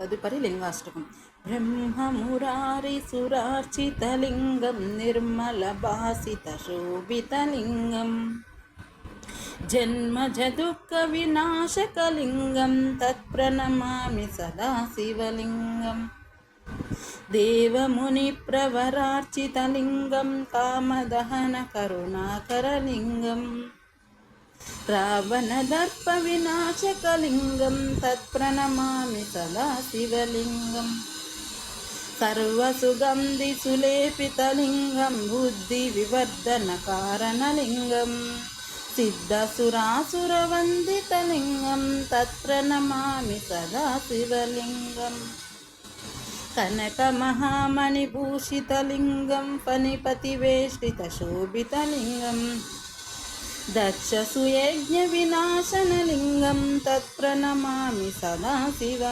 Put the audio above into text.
తదుపరి లింగాష్టకం. బ్రహ్మమురారిసురార్చితలింగం నిర్మలభాసితశోభితలింగం జన్మజదుఃఖవినాశకలింగం తత్ప్రణమామి సదా శివలింగం. దేవమునిప్రవరార్చితలింగం కామదహన కరుణాకరలింగం రావణదర్పవినాశకలింగం తత్ప్రణమామి సదా శివలింగం. సర్వసుగంధిసులేపితలింగం బుద్ధివివర్ధనకారణలింగం సిద్ధసురాసురవందితలింగం తత్ప్రణమామి సదా శివలింగం. కనకమహామణిభూషితలింగం ఫణిపతివేష్టితశోభితలింగం దక్షసుయజ్ఞవినాశనలింగం తత్ప్రణమామి సదా శివ.